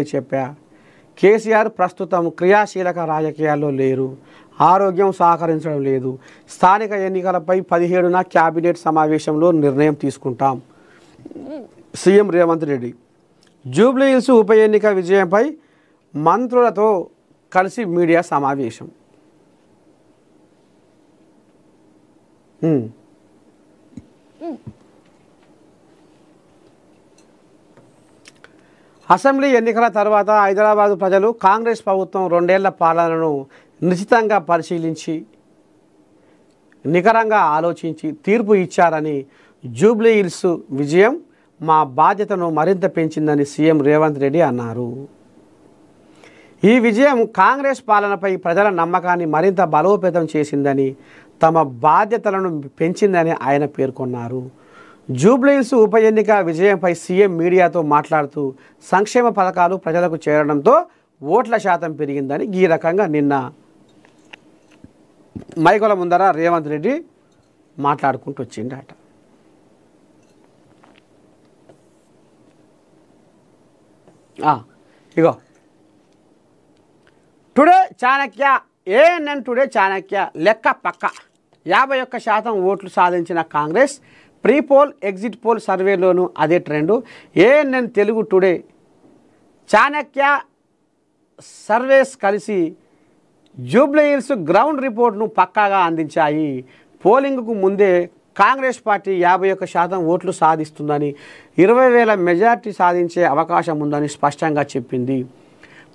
చెప్పా. కేసీఆర్ ప్రస్తుతం క్రియాశీలక రాజకీయాల్లో లేరు, ఆరోగ్యం సహకరించడం లేదు. స్థానిక ఎన్నికలపై 17న క్యాబినెట్ సమావేశంలో నిర్ణయం తీసుకుంటాం. సీఎం రేవంత్ రెడ్డి జూబ్లీహిల్స్ ఉప ఎన్నిక విజయంపై మంత్రులతో కలిసి మీడియా సమావేశం. అసెంబ్లీ ఎన్నికల తర్వాత హైదరాబాద్ ప్రజలు కాంగ్రెస్ ప్రభుత్వం 2 ఏళ్ల పాలనను నిశితంగా పరిశీలించి నికరంగా ఆలోచించి తీర్పు ఇచ్చారని, జూబ్లీహిల్స్ విజయం మా బాధ్యతను మరింత పెంచిందని సీఎం రేవంత్ రెడ్డి అన్నారు. ఈ విజయం కాంగ్రెస్ పాలనపై ప్రజల నమ్మకాన్ని మరింత బలోపేతం చేసిందని, తమ బాధ్యతలను పెంచిందని ఆయన పేర్కొన్నారు. జూబ్లీహిల్స్ ఉప ఎన్నిక విజయంపై సీఎం మీడియాతో మాట్లాడుతూ సంక్షేమ పథకాలు ప్రజలకు చేరడంతో ఓట్ల శాతం పెరిగిందని ఈ రకంగా నిన్న మైకుల ముందర రేవంత్ రెడ్డి మాట్లాడుకుంటూ వచ్చిండట. ఇగో today Chanakya, ANN today Chanakya లెక్క పక్క 51% ఓట్లు సాధించిన కాంగ్రెస్ ప్రీ పోల్ ఎగ్జిట్ పోల్ సర్వేలోనూ అదే trend. ANN Telugu today Chanakya surveys కలిసి జూబ్లీహిల్స్ గ్రౌండ్ రిపోర్ట్ను పక్కాగా అందించాయి. పోలింగ్కు ముందే కాంగ్రెస్ పార్టీ 51% ఓట్లు సాధిస్తుందని, 20,000 మెజార్టీ సాధించే అవకాశం ఉందని స్పష్టంగా చెప్పింది.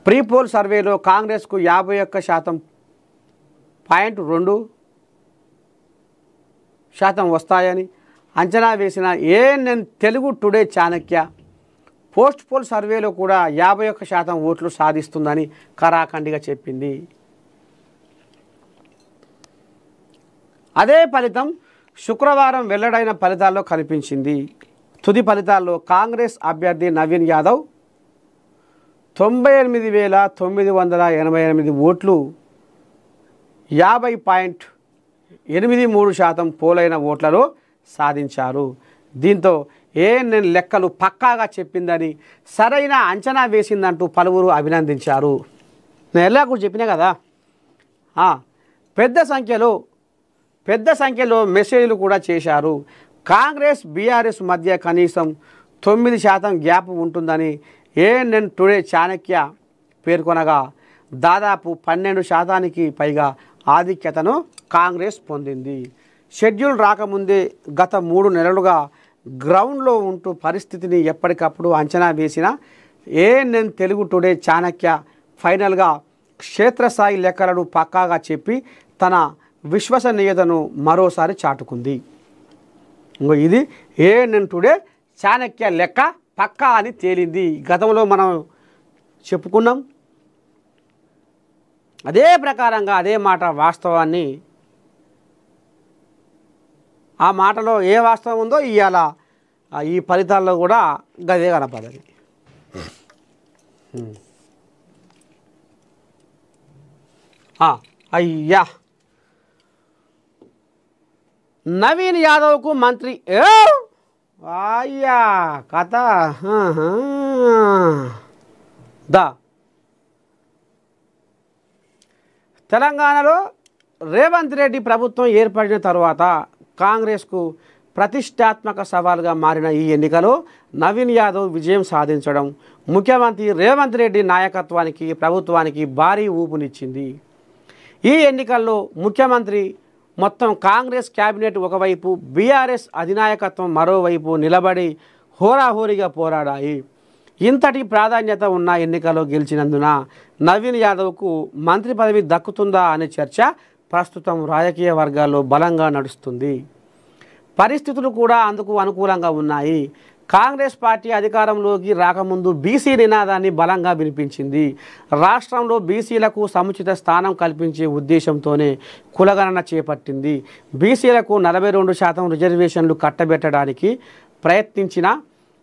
ప్రీ పోల్ సర్వేలో కాంగ్రెస్కు 51.2% వస్తాయని అంచనా వేసిన ANN Telugu today Chanakya post poll సర్వేలో కూడా 51% ఓట్లు సాధిస్తుందని ఖరాఖండిగా చెప్పింది. అదే ఫలితం శుక్రవారం వెల్లడైన ఫలితాల్లో కనిపించింది. తుది ఫలితాల్లో కాంగ్రెస్ అభ్యర్థి నవీన్ యాదవ్ 98,988 ఓట్లు 50.83% పోలైన ఓట్లలో సాధించారు. దీంతో ఏఎన్ఎన్ లెక్కలు పక్కాగా చెప్పిందని, సరైన అంచనా వేసిందంటూ పలువురు అభినందించారు. నేను ఎలా కూడా చెప్పినా కదా, పెద్ద సంఖ్యలో మెసేజ్లు కూడా చేశారు. కాంగ్రెస్ బీఆర్ఎస్ మధ్య కనీసం 9% గ్యాప్ ఉంటుందని ఏఎన్ఎన్ టుడే చాణక్య పేర్కొనగా, దాదాపు 12%కి పైగా ఆధిక్యతను కాంగ్రెస్ పొందింది. షెడ్యూల్ రాకముందే గత 3 నెలలుగా గ్రౌండ్లో ఉంటూ పరిస్థితిని ఎప్పటికప్పుడు అంచనా వేసిన ఏఎన్ఎన్ తెలుగు టుడే చాణక్య ఫైనల్గా క్షేత్రస్థాయి లెక్కలను పక్కాగా చెప్పి తన విశ్వసనీయతను మరోసారి చాటుకుంది. ఇది ఏఎన్ఎన్ టుడే చాణక్య లెక్క పక్కా అని తేలింది. గతంలో మనం చెప్పుకున్నాం. అదే ప్రకారంగా అదే మాట వాస్తవాన్ని, ఆ మాటలో ఏ వాస్తవం ఉందో ఇవాళ ఈ ఫలితాల్లో కూడా గదే కనపడది. అయ్యా, నవీన్ యాదవ్కు మంత్రి అయ్యా కథ తెలంగాణలో రేవంత్ రెడ్డి ప్రభుత్వం ఏర్పడిన తర్వాత కాంగ్రెస్కు ప్రతిష్టాత్మక సవాల్గా మారిన ఈ ఎన్నికలో నవీన్ యాదవ్ విజయం సాధించడం ముఖ్యమంత్రి రేవంత్ రెడ్డి నాయకత్వానికి, ప్రభుత్వానికి భారీ ఊపునిచ్చింది. ఈ ఎన్నికల్లో ముఖ్యమంత్రి మొత్తం కాంగ్రెస్ క్యాబినెట్ ఒకవైపు, బీఆర్ఎస్ అధినాయకత్వం మరోవైపు నిలబడి హోరాహోరీగా పోరాడాయి. ఇంతటి ప్రాధాన్యత ఉన్న ఎన్నికలో గెలిచినందున నవీన్ యాదవ్కు మంత్రి పదవి దక్కుతుందా అనే చర్చ ప్రస్తుతం రాజకీయ వర్గాల్లో బలంగా నడుస్తుంది. పరిస్థితులు కూడా అందుకు అనుకూలంగా ఉన్నాయి. కాంగ్రెస్ పార్టీ అధికారంలోకి రాకముందు బీసీ నినాదాన్ని బలంగా వినిపించింది. రాష్ట్రంలో బీసీలకు సముచిత స్థానం కల్పించే ఉద్దేశంతోనే కులగణన చేపట్టింది. బీసీలకు 42% రిజర్వేషన్లు కట్టబెట్టడానికి ప్రయత్నించిన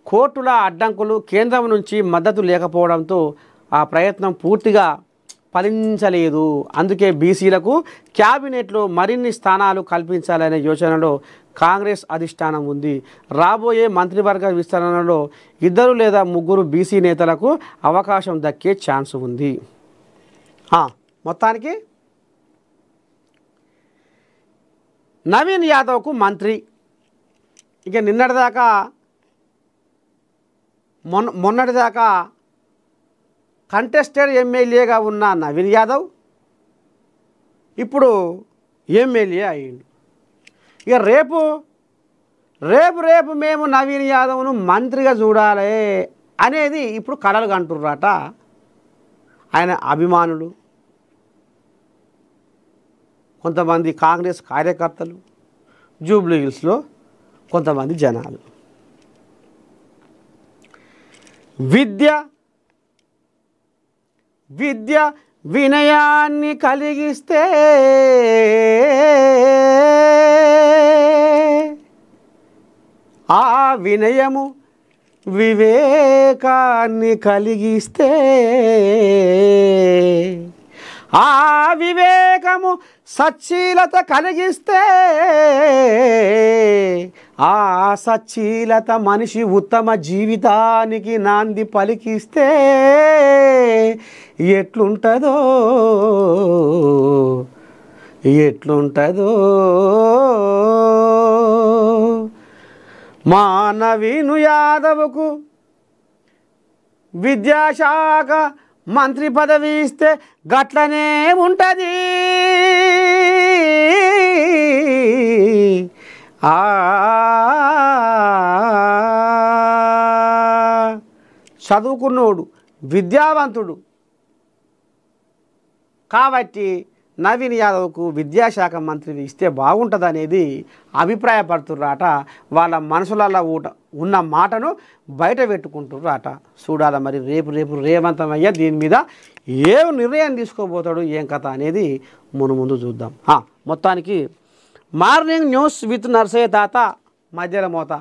కోర్టుల అడ్డంకులు, కేంద్రం నుంచి మద్దతు లేకపోవడంతో ఆ ప్రయత్నం పూర్తిగా ఫలించలేదు. అందుకే బీసీలకు క్యాబినెట్లో మరిన్ని స్థానాలు కల్పించాలనే యోచనలో కాంగ్రెస్ అధిష్టానం ఉంది. రాబోయే మంత్రివర్గ విస్తరణలో 2 లేదా 3 బీసీ నేతలకు అవకాశం దక్కే ఛాన్స్ ఉంది. మొత్తానికి నవీన్ యాదవ్కు మంత్రి. ఇక మొన్నటిదాకా కంటెస్టెడ్ ఎమ్మెల్యేగా ఉన్న నవీన్ యాదవ్ ఇప్పుడు ఎమ్మెల్యే అయ్యిండు. ఇక రేపు మేము నవీన్ యాదవ్ను మంత్రిగా చూడాలి అనేది ఇప్పుడు కలలు కంటుర్రట ఆయన అభిమానులు, కొంతమంది కాంగ్రెస్ కార్యకర్తలు, జూబ్లీ హిల్స్లో కొంతమంది జనాలు. విద్య వినయాన్ని కలిగిస్తే ఆ వినయము వివేకాన్ని కలిగిస్తే ఆ వివేకము సచ్చీలత కలిగిస్తే ఆ సచ్చీలత మనిషి ఉత్తమ జీవితానికి నాంది పలికిస్తే ఎట్లుంటుందో మా నవీన్ యాదవ్కు విద్యాశాఖ మంత్రి పదవి ఇస్తే గట్లనే ఉంటుంది. చదువుకున్నోడు, విద్యావంతుడు కాబట్టి నవీన్ యాదవ్కు విద్యాశాఖ మంత్రి ఇస్తే బాగుంటుందనేది అభిప్రాయపడుతుర్రాట. వాళ్ళ మనసులలో ఉన్న మాటను బయట పెట్టుకుంటుర్రాట. చూడాలి మరి రేపు రేవంతమయ్య దీని మీద ఏ నిర్ణయం తీసుకోబోతాడు, ఏం కథ అనేది ముందు చూద్దాం. మొత్తానికి మార్నింగ్ న్యూస్ విత్ నర్సయ్య తాత మధ్యలో మోత.